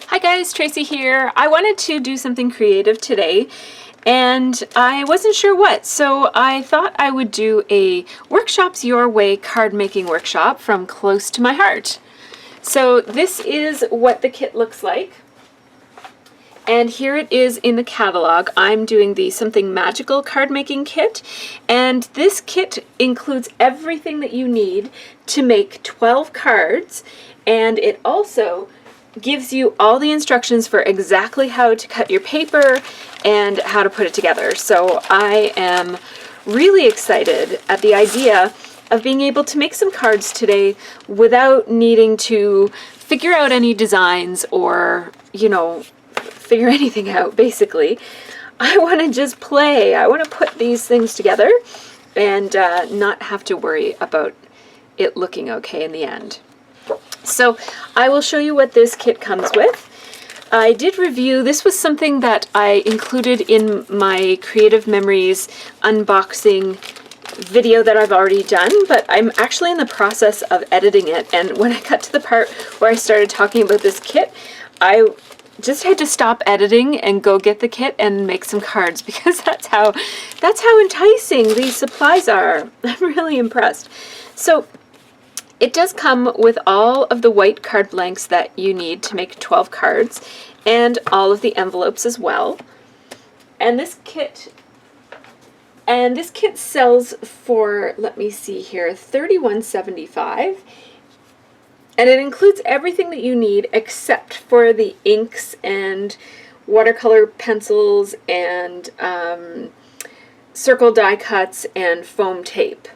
Hi guys, Tracy here. I wanted to do something creative today and I wasn't sure what, so I thought I would do a Workshops Your Way card making workshop from close to my heart. So this is what the kit looks like. And here it is in the catalog. I'm doing the Something Magical card making kit, and this kit includes everything that you need to make 12 cards, and it also gives you all the instructions for exactly how to cut your paper and how to put it together. So I am really excited at the idea of being able to make some cards today without needing to figure out any designs or, figure anything out, basically. I want to just play. I want to put these things together and not have to worry about it looking okay in the end. So I will show you what this kit comes with. I did review, this was something that I included in my Creative Memories unboxing video that I've already done, but I'm actually in the process of editing it, and when I got to the part where I started talking about this kit, I just had to stop editing and go get the kit and make some cards, because that's how enticing these supplies are. I'm really impressed. So it does come with all of the white card blanks that you need to make 12 cards, and all of the envelopes as well. And this kit sells for, let me see here, $31.75. And it includes everything that you need except for the inks and watercolor pencils and circle die cuts and foam tape.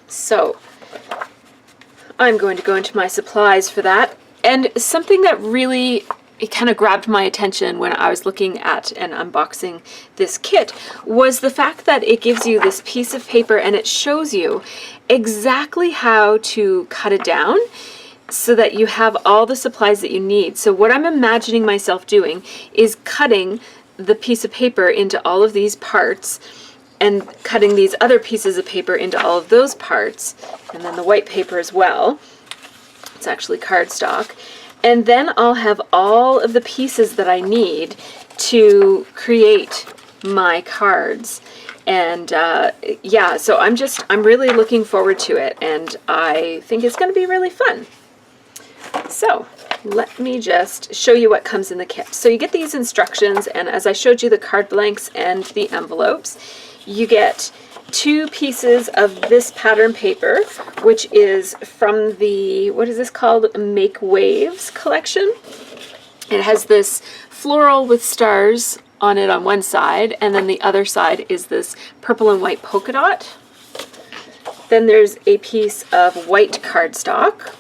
So I'm going to go into my supplies for that. And something that really kind of grabbed my attention when I was looking at and unboxing this kit was the fact that it gives you this piece of paper and it shows you exactly how to cut it down so that you have all the supplies that you need. So what I'm imagining myself doing is cutting the piece of paper into all of these parts and cutting these other pieces of paper into all of those parts, and then the white paper as well. It's actually cardstock. And then I'll have all of the pieces that I need to create my cards. And yeah, so I'm really looking forward to it, and I think it's going to be really fun. So let me just show you what comes in the kit. So you get these instructions, and as I showed you the card blanks and the envelopes, you get 2 pieces of this pattern paper, which is from the, what is this called? Make Waves collection. It has this floral with stars on it on one side, and then the other side is this purple and white polka dot. Then there's a piece of white cardstock.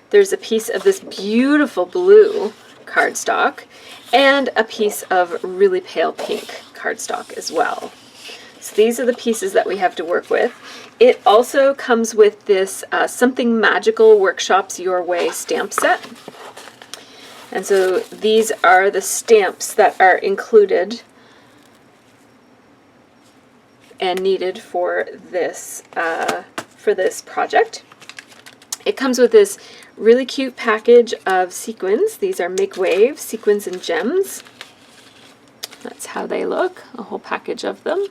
There's a piece of this beautiful blue cardstock, and a piece of really pale pink cardstock as well. So these are the pieces that we have to work with. It also comes with this Something Magical Workshops Your Way stamp set. And so these are the stamps that are included and needed for this project. It comes with this really cute package of sequins. These are Make Wave sequins and gems. That's how they look, a whole package of them.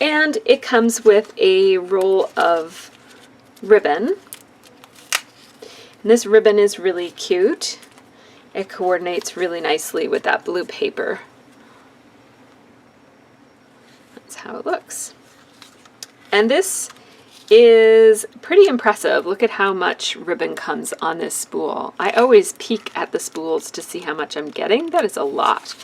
And it comes with a roll of ribbon. And this ribbon is really cute. It coordinates really nicely with that blue paper. That's how it looks. And this is pretty impressive. Look at how much ribbon comes on this spool. I always peek at the spools to see how much I'm getting. That is a lot.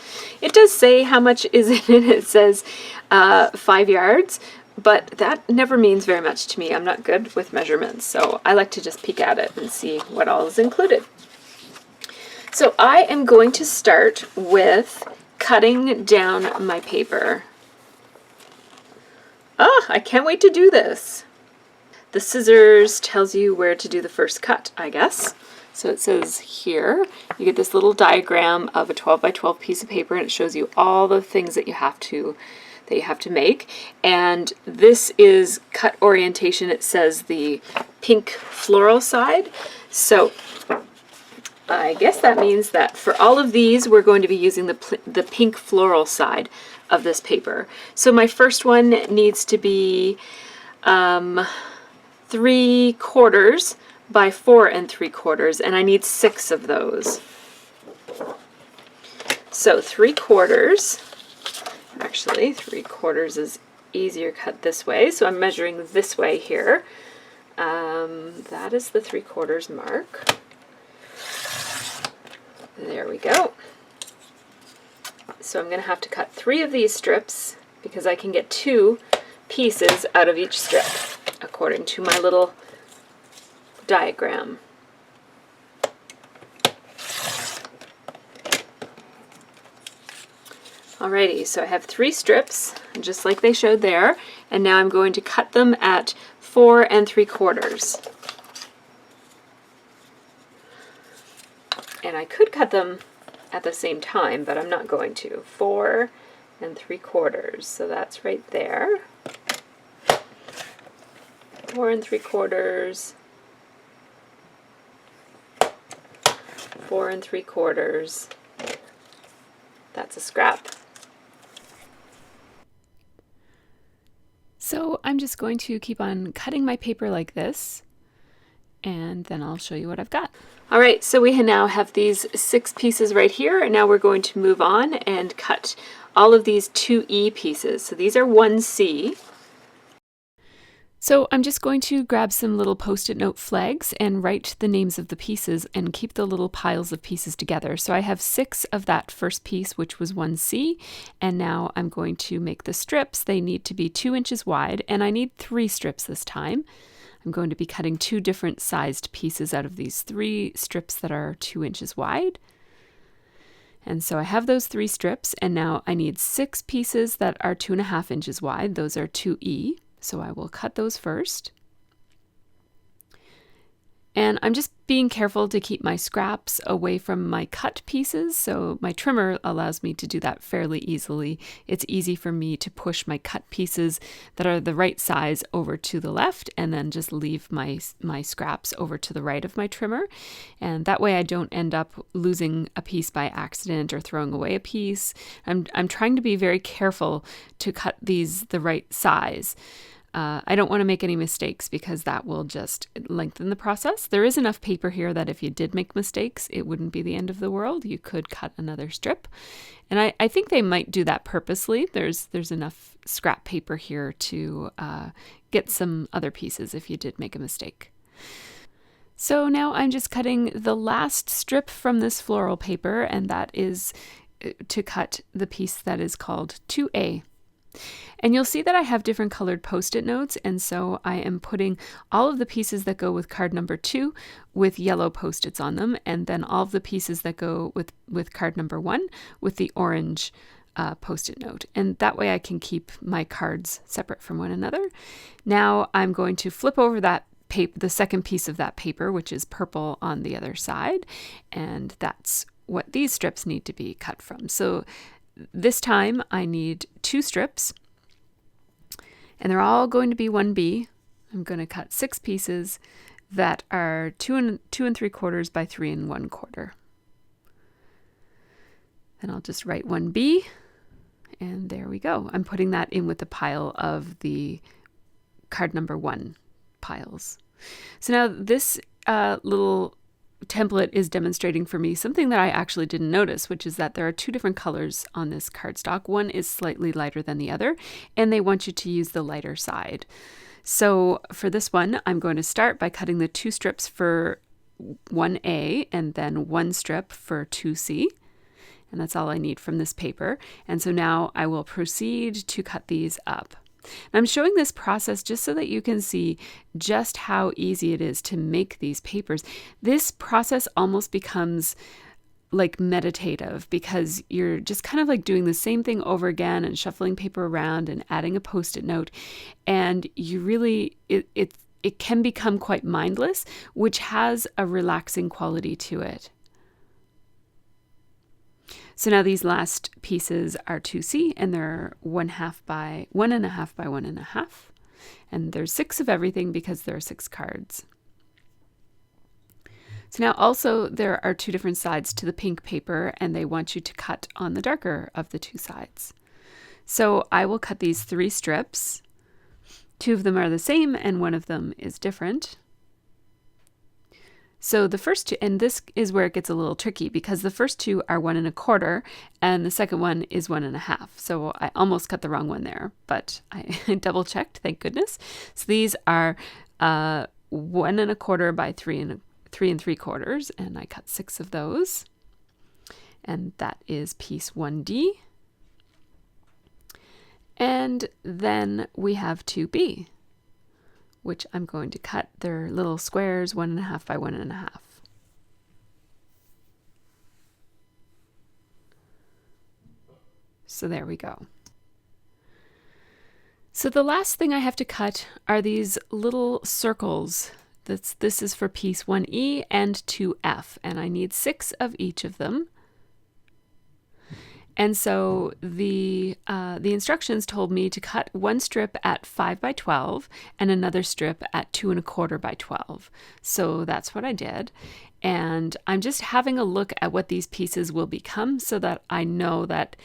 It does say how much is in it. It says 5 yards, but that never means very much to me. I'm not good with measurements, so I like to just peek at it and see what all is included. So I am going to start with cutting down my paper. I can't wait to do this. The scissors tells you where to do the first cut, I guess. So it says here, you get this little diagram of a 12 by 12 piece of paper, and it shows you all the things that you have to make. And this is cut orientation. It says the pink floral side. So I guess that means that for all of these, we're going to be using the pink floral side of this paper. So my first one needs to be 3/4 by 4 3/4, and I need 6 of those. So 3/4, actually 3/4 is easier cut this way, so I'm measuring this way here. That is the 3/4 mark. There we go. So I'm going to have to cut 3 of these strips because I can get 2 pieces out of each strip according to my little diagram. Alrighty, so I have 3 strips, just like they showed there, and now I'm going to cut them at 4 3/4. And I could cut them at the same time, but I'm not going to. 4 3/4, so that's right there. 4 3/4. 4 3/4. That's a scrap. So I'm just going to keep on cutting my paper like this, and then I'll show you what I've got. All right, so we now have these 6 pieces right here, and now we're going to move on and cut all of these 2E pieces. So these are 1C. So I'm just going to grab some little Post-it note flags and write the names of the pieces and keep the little piles of pieces together. So I have 6 of that first piece, which was 1C, and now I'm going to make the strips. They need to be 2 inches wide, and I need 3 strips this time. I'm going to be cutting 2 different sized pieces out of these 3 strips that are 2 inches wide. And so I have those 3 strips, and now I need 6 pieces that are 2.5 inches wide. Those are 2E. So I will cut those first. And I'm just being careful to keep my scraps away from my cut pieces. So my trimmer allows me to do that fairly easily. It's easy for me to push my cut pieces that are the right size over to the left and then just leave my scraps over to the right of my trimmer. And that way I don't end up losing a piece by accident or throwing away a piece. I'm trying to be very careful to cut these the right size. I don't want to make any mistakes because that will just lengthen the process. There is enough paper here that if you did make mistakes, it wouldn't be the end of the world. You could cut another strip. And I think they might do that purposely. There's enough scrap paper here to get some other pieces if you did make a mistake. So now I'm just cutting the last strip from this floral paper, and that is to cut the piece that is called 2A. And you'll see that I have different colored Post-it notes, and so I am putting all of the pieces that go with card number 2 with yellow Post-its on them, and then all of the pieces that go with card number 1 with the orange Post-it note. And that way I can keep my cards separate from one another. Now I'm going to flip over that paper, the second piece of that paper, which is purple on the other side, and that's what these strips need to be cut from. So this time I need 2 strips, and they're all going to be 1B. I'm going to cut 6 pieces that are 2 3/4 by 3 1/4. Then I'll just write 1B, and there we go. I'm putting that in with the pile of the card number 1 piles. So now this little template is demonstrating for me something that I actually didn't notice, which is that there are 2 different colors on this cardstock. One is slightly lighter than the other, and they want you to use the lighter side. So for this one, I'm going to start by cutting the 2 strips for 1A and then 1 strip for 2C. And that's all I need from this paper. And so now I will proceed to cut these up. And I'm showing this process just so that you can see just how easy it is to make these papers. This process almost becomes like meditative because you're just kind of like doing the same thing over again and shuffling paper around and adding a Post-it note. And you really, it can become quite mindless, which has a relaxing quality to it. So now these last pieces are 2C, and they're 1/2 by 1.5 by 1.5. And there's 6 of everything because there are 6 cards. So now also there are two different sides to the pink paper, and they want you to cut on the darker of the two sides. So I will cut these 3 strips. 2 of them are the same and 1 of them is different. So the first 2, and this is where it gets a little tricky because the first 2 are 1 1/4 and the second one is 1 1/2. So I almost cut the wrong one there, but I double checked, thank goodness. So these are 1 1/4 by 3 3 3/4, and I cut 6 of those. And that is piece 1D. And then we have 2B, which I'm going to cut their little squares 1 1/2 by 1 1/2. So there we go. So the last thing I have to cut are these little circles. This is for piece 1E and 2F, and I need 6 of each of them. And so the instructions told me to cut 1 strip at 5 by 12 and another strip at 2 1/4 by 12. So that's what I did. And I'm just having a look at what these pieces will become so that I know that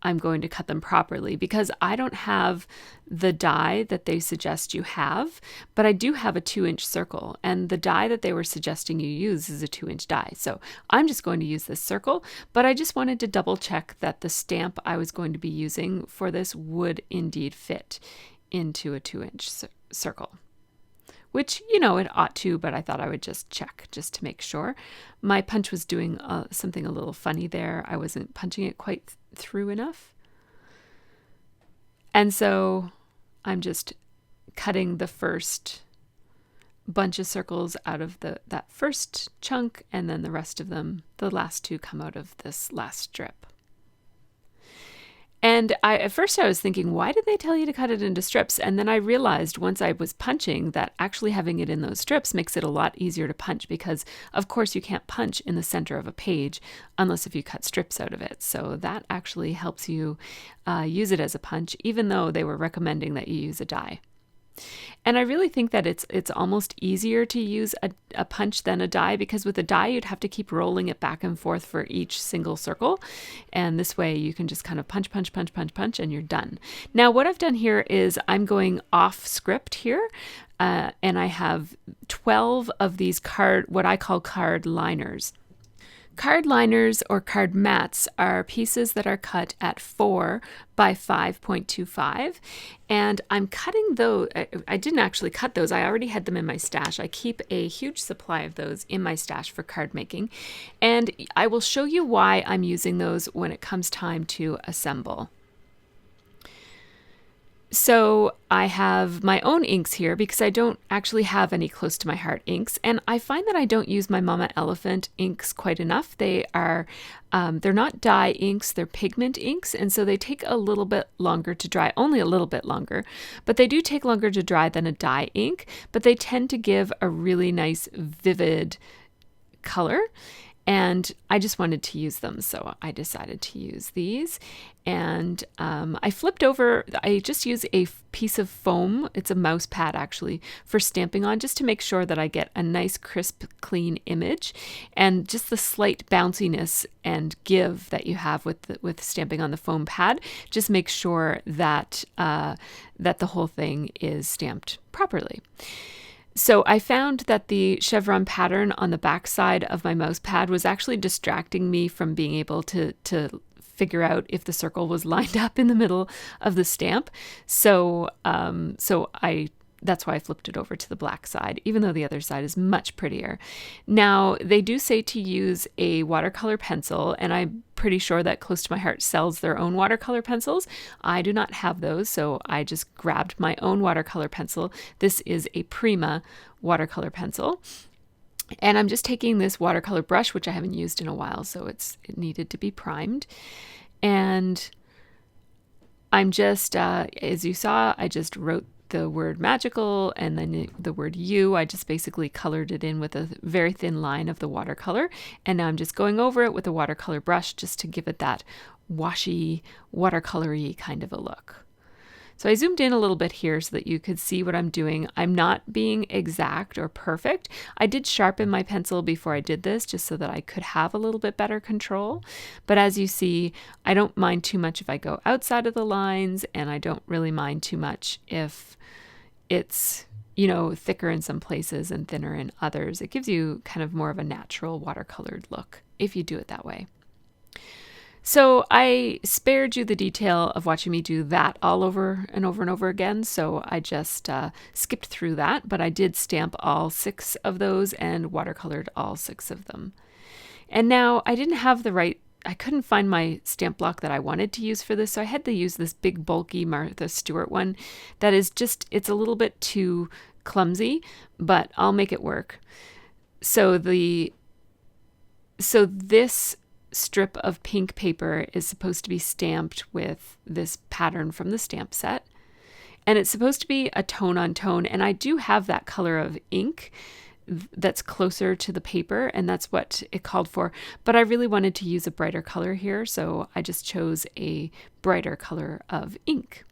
I'm going to cut them properly, because I don't have the die that they suggest you have, but I do have a 2-inch circle, and the die that they were suggesting you use is a 2-inch die. So I'm just going to use this circle, but I just wanted to double check that the stamp I was going to be using for this would indeed fit into a 2-inch circle. Which, you know, it ought to, but I thought I would just check just to make sure. My punch was doing something a little funny there. I wasn't punching it quite through enough. And so I'm just cutting the first bunch of circles out of that first chunk, and then the rest of them, the last 2, come out of this last strip. And at first I was thinking, why did they tell you to cut it into strips? And then I realized once I was punching that actually having it in those strips makes it a lot easier to punch, because of course you can't punch in the center of a page unless if you cut strips out of it. So that actually helps you use it as a punch, even though they were recommending that you use a die. And I really think that it's almost easier to use a punch than a die, because with a die you'd have to keep rolling it back and forth for each single circle, and this way you can just kind of punch, punch, punch, punch, punch, and you're done. Now what I've done here is I'm going off script here, and I have 12 of these what I call card liners. Card liners or card mats are pieces that are cut at 4 by 5.25, and I'm cutting those. I didn't actually cut those. I already had them in my stash. I keep a huge supply of those in my stash for card making, and I will show you why I'm using those when it comes time to assemble. So I have my own inks here because I don't actually have any close to my heart inks, and I find that I don't use my Mama Elephant inks quite enough. They're not dye inks, they're pigment inks, and so they take a little bit longer to dry, only a little bit longer, but they do take longer to dry than a dye ink, but they tend to give a really nice vivid color. And I just wanted to use them, so I decided to use these. And I flipped over, I just use a piece of foam, it's a mouse pad actually, for stamping on, just to make sure that I get a nice crisp, clean image, and just the slight bounciness and give that you have with stamping on the foam pad, just make sure that, that the whole thing is stamped properly. So I found that the chevron pattern on the back side of my mouse pad was actually distracting me from being able to figure out if the circle was lined up in the middle of the stamp. So that's why I flipped it over to the black side, even though the other side is much prettier. Now, they do say to use a watercolor pencil, and I'm pretty sure that Close to My Heart sells their own watercolor pencils. I do not have those, so I just grabbed my own watercolor pencil. This is a Prima watercolor pencil. And I'm just taking this watercolor brush, which I haven't used in a while, so it needed to be primed. And I'm just, as you saw, I just wrote the word magical and then the word you. I just basically colored it in with a very thin line of the watercolor, and now I'm just going over it with a watercolor brush just to give it that washy, watercolory kind of a look. So I zoomed in a little bit here so that you could see what I'm doing. I'm not being exact or perfect. I did sharpen my pencil before I did this just so that I could have a little bit better control. But as you see, I don't mind too much if I go outside of the lines, and I don't really mind too much if it's, you know, thicker in some places and thinner in others. It gives you kind of more of a natural watercolored look if you do it that way. So I spared you the detail of watching me do that all over and over and over again, so I just skipped through that, but I did stamp all 6 of those and watercolored all 6 of them. And now I didn't have I couldn't find my stamp block that I wanted to use for this, so I had to use this big bulky Martha Stewart one that is just, it's a little bit too clumsy, but I'll make it work. So this strip of pink paper is supposed to be stamped with this pattern from the stamp set, and it's supposed to be a tone on tone, and I do have that color of ink that's closer to the paper, and that's what it called for, but I really wanted to use a brighter color here, so I just chose a brighter color of ink,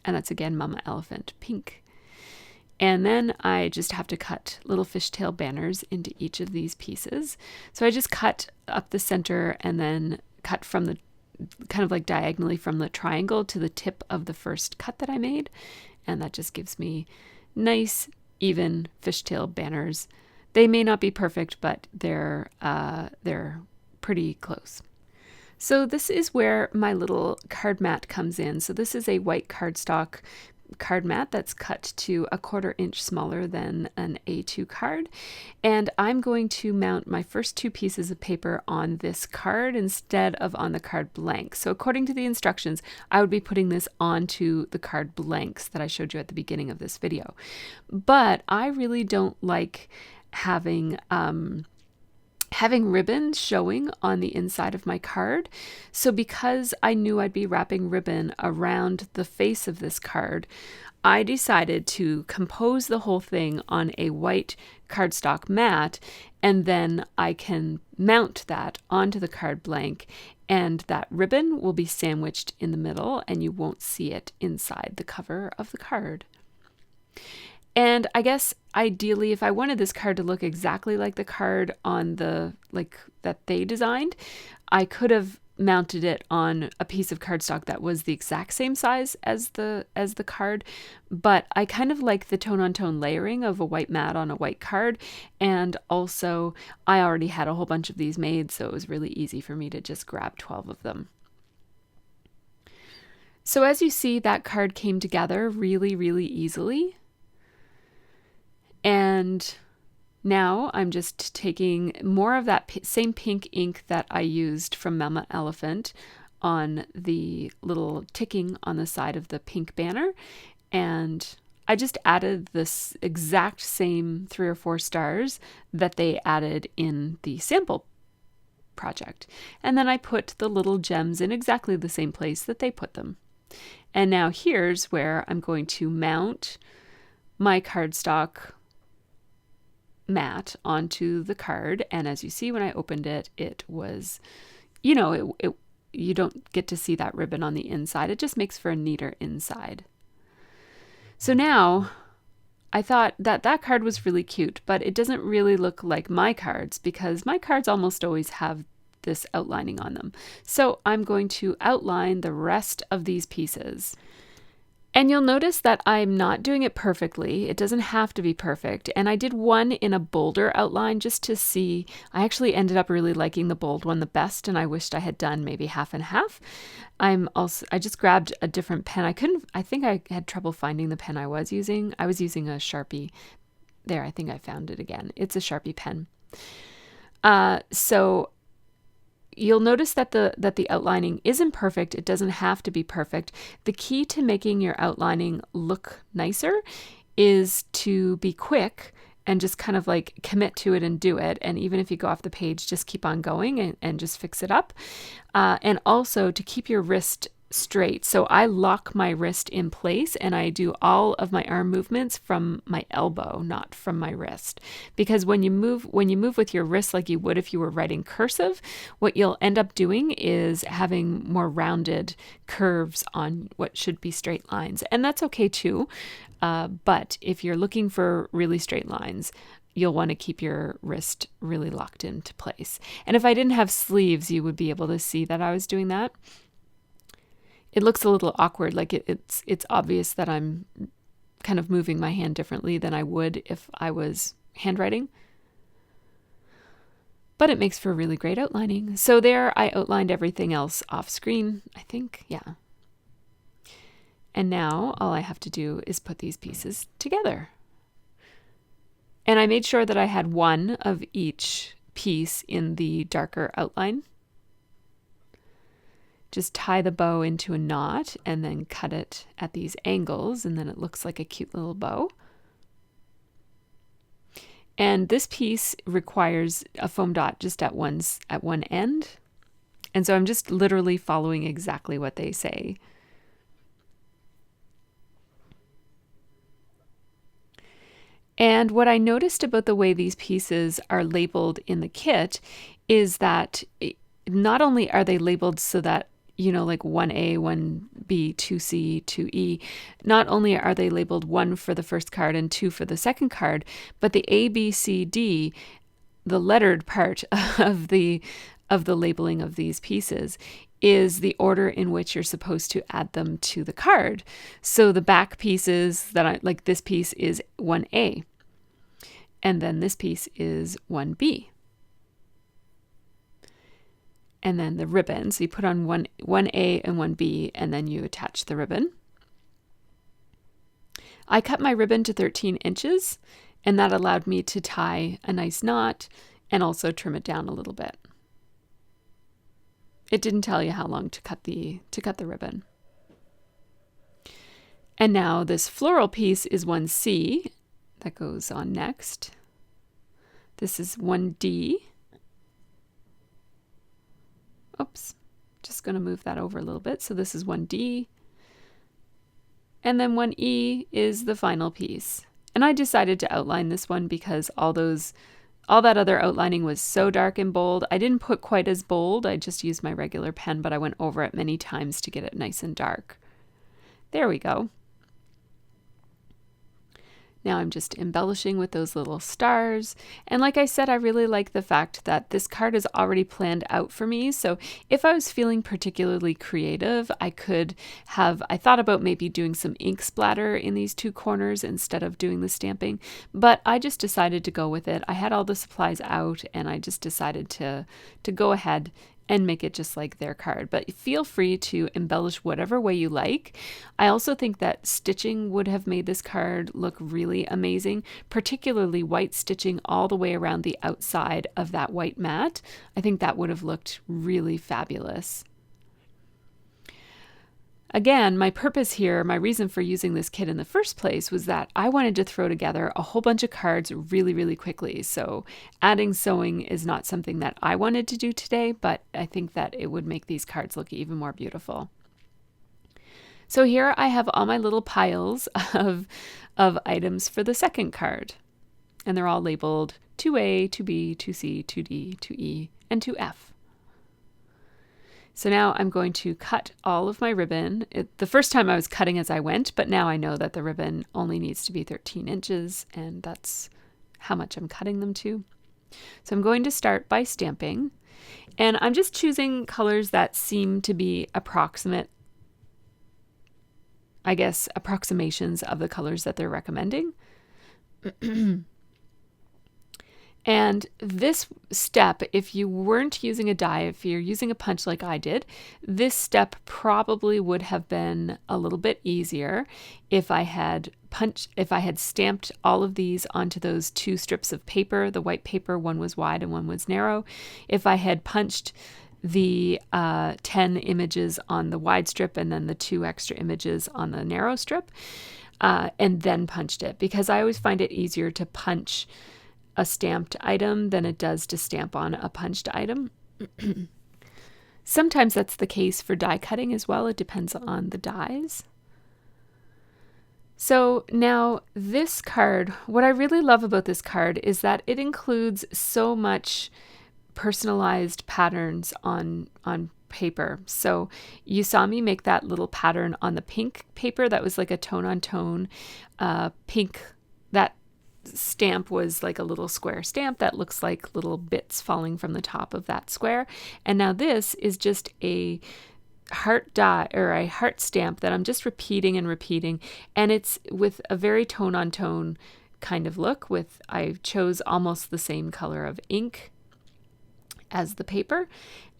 and that's again Mama Elephant pink. And then I just have to cut little fishtail banners into each of these pieces. So I just cut up the center and then cut from the kind of like diagonally from the triangle to the tip of the first cut that I made. And that just gives me nice, even fishtail banners. They may not be perfect, but they're pretty close. So this is where my little card mat comes in. So this is a white cardstock card mat that's cut to 1/4 inch smaller than an A2 card, and I'm going to mount my first 2 pieces of paper on this card instead of on the card blank. So according to the instructions, I would be putting this onto the card blanks that I showed you at the beginning of this video, but I really don't like having ribbon showing on the inside of my card. So because I knew I'd be wrapping ribbon around the face of this card, I decided to compose the whole thing on a white cardstock mat, and then I can mount that onto the card blank, and that ribbon will be sandwiched in the middle and you won't see it inside the cover of the card. And I guess ideally, if I wanted this card to look exactly like the card on that they designed, I could have mounted it on a piece of cardstock that was the exact same size as the card. But I kind of like the tone on tone layering of a white mat on a white card. And also I already had a whole bunch of these made, so it was really easy for me to just grab 12 of them. So as you see, that card came together really, really easily. And now I'm just taking more of that same pink ink that I used from Mama Elephant on the little ticking on the side of the pink banner. And I just added this exact same 3 or 4 stars that they added in the sample project. And then I put the little gems in exactly the same place that they put them. And now here's where I'm going to mount my cardstock mat onto the card, and as you see, when I opened it, it was, you don't get to see that ribbon on the inside. It just makes for a neater inside. So now I thought that card was really cute, but it doesn't really look like my cards because my cards almost always have this outlining on them. So I'm going to outline the rest of these pieces. And you'll notice that I'm not doing it perfectly. It doesn't have to be perfect. And I did one in a bolder outline just to see. I actually ended up really liking the bold one the best, and I wished I had done maybe half and half. I just grabbed a different pen. I think I had trouble finding the pen I was using. I was using a Sharpie. There, I think I found it again. It's a Sharpie pen. So you'll notice that the outlining isn't perfect. It doesn't have to be perfect. The key to making your outlining look nicer is to be quick and just kind of like commit to it and do it. And even if you go off the page, just keep on going and just fix it up. And also to keep your wrist straight. So I lock my wrist in place and I do all of my arm movements from my elbow, not from my wrist. Because when you move with your wrist like you would if you were writing cursive, what you'll end up doing is having more rounded curves on what should be straight lines. And that's okay too. But if you're looking for really straight lines, you'll want to keep your wrist really locked into place. And if I didn't have sleeves, you would be able to see that I was doing that. It looks a little awkward, like it's obvious that I'm kind of moving my hand differently than I would if I was handwriting. But it makes for really great outlining. So there I outlined everything else off screen, I think. Yeah. And now all I have to do is put these pieces together. And I made sure that I had one of each piece in the darker outline. Just tie the bow into a knot and then cut it at these angles, and then it looks like a cute little bow. And this piece requires a foam dot just at one end. And so I'm just literally following exactly what they say. And what I noticed about the way these pieces are labeled in the kit is that not only are they labeled so that, like 1A, 1B, 2C, 2E, not only are they labeled 1 for the first card and 2 for the second card, but the A, B, C, D, the lettered part of the labeling of these pieces, is the order in which you're supposed to add them to the card. So the back pieces this piece is 1A, and then this piece is 1B. And then the ribbon, so you put on 1A and 1B, and then you attach the ribbon. I cut my ribbon to 13 inches, and that allowed me to tie a nice knot and also trim it down a little bit. It didn't tell you how long to cut the ribbon. And now this floral piece is 1C, that goes on next. This is 1D. Oops, just going to move that over a little bit. So this is 1D. And then 1E is the final piece. And I decided to outline this one because all that other outlining was so dark and bold. I didn't put quite as bold. I just used my regular pen, but I went over it many times to get it nice and dark. There we go. Now I'm just embellishing with those little stars. And like I said, I really like the fact that this card is already planned out for me. So if I was feeling particularly creative, I thought about maybe doing some ink splatter in these two corners instead of doing the stamping, but I just decided to go with it. I had all the supplies out and I just decided to go ahead and make it just like their card. But feel free to embellish whatever way you like. I also think that stitching would have made this card look really amazing, particularly white stitching all the way around the outside of that white mat. I think that would have looked really fabulous. Again, my purpose here, my reason for using this kit in the first place was that I wanted to throw together a whole bunch of cards really, really quickly. So adding sewing is not something that I wanted to do today, but I think that it would make these cards look even more beautiful. So here I have all my little piles of items for the second card. And they're all labeled 2A, 2B, 2C, 2D, 2E, and 2F. So now I'm going to cut all of my ribbon. The first time I was cutting as I went, but now I know that the ribbon only needs to be 13 inches, and that's how much I'm cutting them to. So I'm going to start by stamping, and I'm just choosing colors that seem to be approximations of the colors that they're recommending. And this step, if you weren't using a die, if you're using a punch like I did, this step probably would have been a little bit easier if I had stamped all of these onto those two strips of paper, the white paper, one was wide and one was narrow. If I had punched the 10 images on the wide strip and then the 2 extra images on the narrow strip, and then punched it, because I always find it easier to punch a stamped item than it does to stamp on a punched item. Sometimes that's the case for die cutting as well. It depends on the dies. So now this card, what I really love about this card is that it includes so much personalized patterns on paper. So you saw me make that little pattern on the pink paper that was like a tone on tone pink. That stamp was like a little square stamp that looks like little bits falling from the top of that square. And now this is just a heart die or a heart stamp that I'm just repeating and repeating, and it's with a very tone on tone kind of look. With I chose almost the same color of ink as the paper,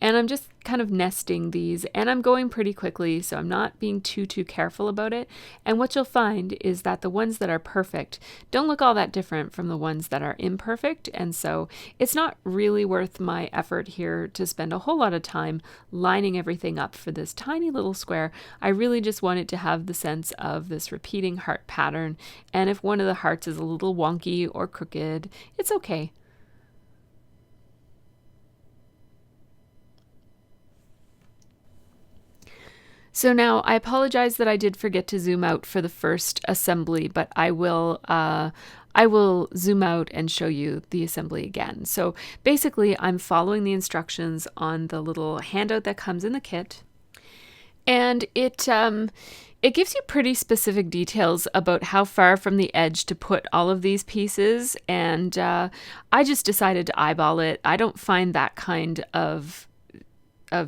and I'm just kind of nesting these, and I'm going pretty quickly, so I'm not being too careful about it. And what you'll find is that the ones that are perfect don't look all that different from the ones that are imperfect, and so it's not really worth my effort here to spend a whole lot of time lining everything up for this tiny little square. I really just want it to have the sense of this repeating heart pattern, and if one of the hearts is a little wonky or crooked, it's okay. So now I apologize that I did forget to zoom out for the first assembly, but I will zoom out and show you the assembly again. So basically I'm following the instructions on the little handout that comes in the kit, and it gives you pretty specific details about how far from the edge to put all of these pieces, and I just decided to eyeball it. I don't find that kind of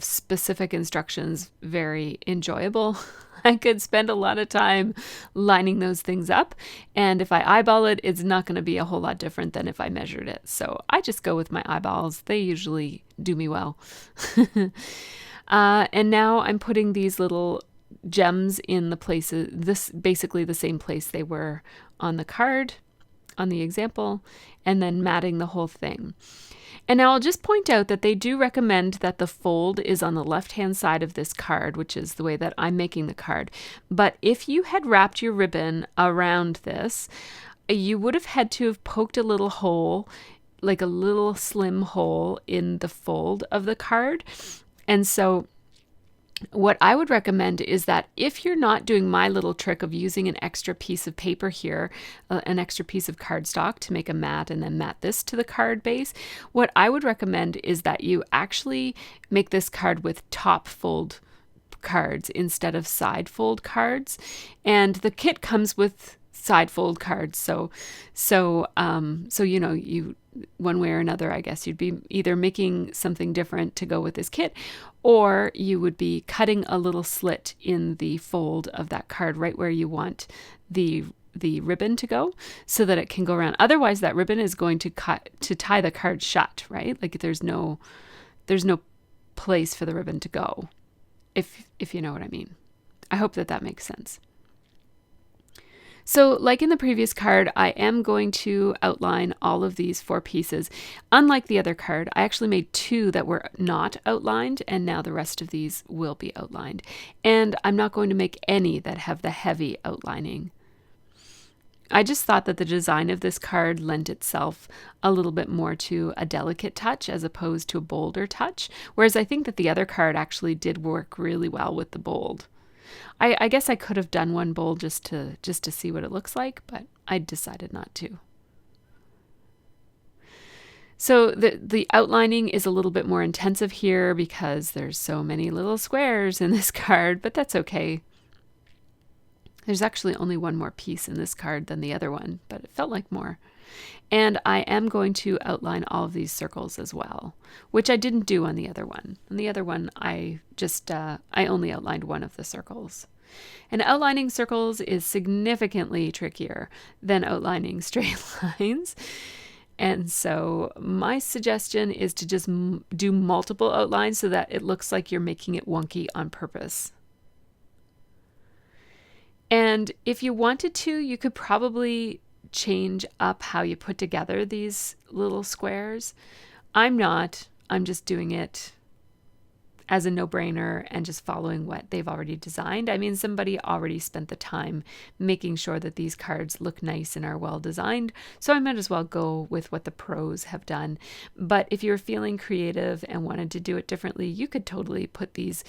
specific instructions very enjoyable. I could spend a lot of time lining those things up, and if I eyeball it, it's not going to be a whole lot different than if I measured it. So I just go with my eyeballs. They usually do me well. And now I'm putting these little gems in the places, this basically the same place they were on the card, on the example, and then matting the whole thing. And now I'll just point out that they do recommend that the fold is on the left-hand side of this card, which is the way that I'm making the card. But if you had wrapped your ribbon around this, you would have had to have poked a little hole, like a little slim hole in the fold of the card. And so what I would recommend is that if you're not doing my little trick of using an extra piece of paper here, an extra piece of cardstock to make a mat and then mat this to the card base, what I would recommend is that you actually make this card with top fold cards instead of side fold cards. And the kit comes with side fold cards, so you know, you one way or another, I guess you'd be either making something different to go with this kit, or you would be cutting a little slit in the fold of that card right where you want the ribbon to go, so that it can go around. Otherwise, that ribbon is going to tie the card shut, right? Like there's no place for the ribbon to go, if you know what I mean. I hope that makes sense. So like in the previous card, I am going to outline all of these 4 pieces. Unlike the other card, I actually made 2 that were not outlined, and now the rest of these will be outlined. And I'm not going to make any that have the heavy outlining. I just thought that the design of this card lent itself a little bit more to a delicate touch as opposed to a bolder touch, whereas I think that the other card actually did work really well with the bold. I guess I could have done one bold just to see what it looks like, but I decided not to. So the outlining is a little bit more intensive here because there's so many little squares in this card, but that's okay. There's actually only one more piece in this card than the other one, but it felt like more. And I am going to outline all of these circles as well, which I didn't do on the other one. On the other one, I only outlined one of the circles. And outlining circles is significantly trickier than outlining straight lines. And so my suggestion is to just do multiple outlines so that it looks like you're making it wonky on purpose. And if you wanted to, you could probably change up how you put together these little squares. I'm not. I'm just doing it as a no-brainer and just following what they've already designed. I mean, somebody already spent the time making sure that these cards look nice and are well designed, so I might as well go with what the pros have done. But if you're feeling creative and wanted to do it differently, you could totally put these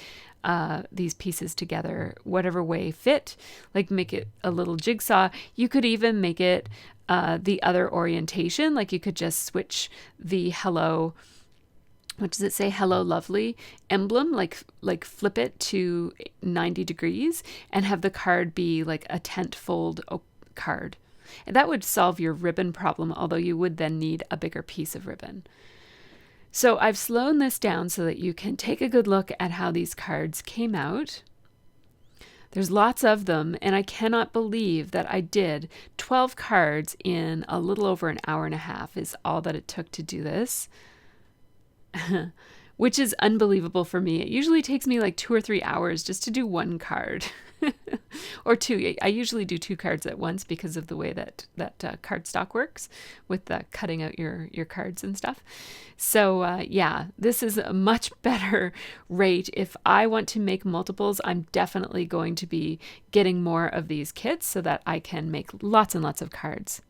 pieces together whatever way fit, like make it a little jigsaw. You could even make it the other orientation, like you could just switch the hello, what does it say, hello lovely emblem, like flip it to 90 degrees and have the card be like a tent fold card. And that would solve your ribbon problem, although you would then need a bigger piece of ribbon. So I've slowed this down so that you can take a good look at how these cards came out. There's lots of them, and I cannot believe that I did 12 cards in a little over an hour and a half is all that it took to do this. Which is unbelievable for me. It usually takes me like 2 or 3 hours just to do one card. Or two. I usually do 2 cards at once because of the way that cardstock works with the cutting out your cards and stuff. So yeah, this is a much better rate. If I want to make multiples, I'm definitely going to be getting more of these kits so that I can make lots and lots of cards.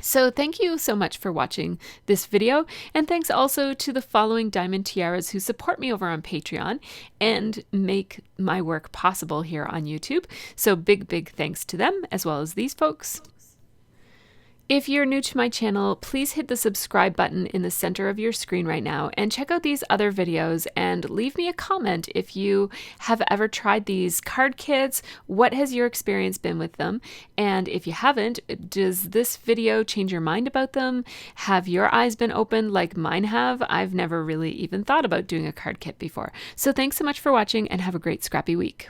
So thank you so much for watching this video, and thanks also to the following Diamond Tiaras who support me over on Patreon and make my work possible here on YouTube. So big thanks to them, as well as these folks. If you're new to my channel, please hit the subscribe button in the center of your screen right now and check out these other videos and leave me a comment if you have ever tried these card kits. What has your experience been with them? And if you haven't, does this video change your mind about them? Have your eyes been opened like mine have? I've never really even thought about doing a card kit before. So thanks so much for watching and have a great scrappy week.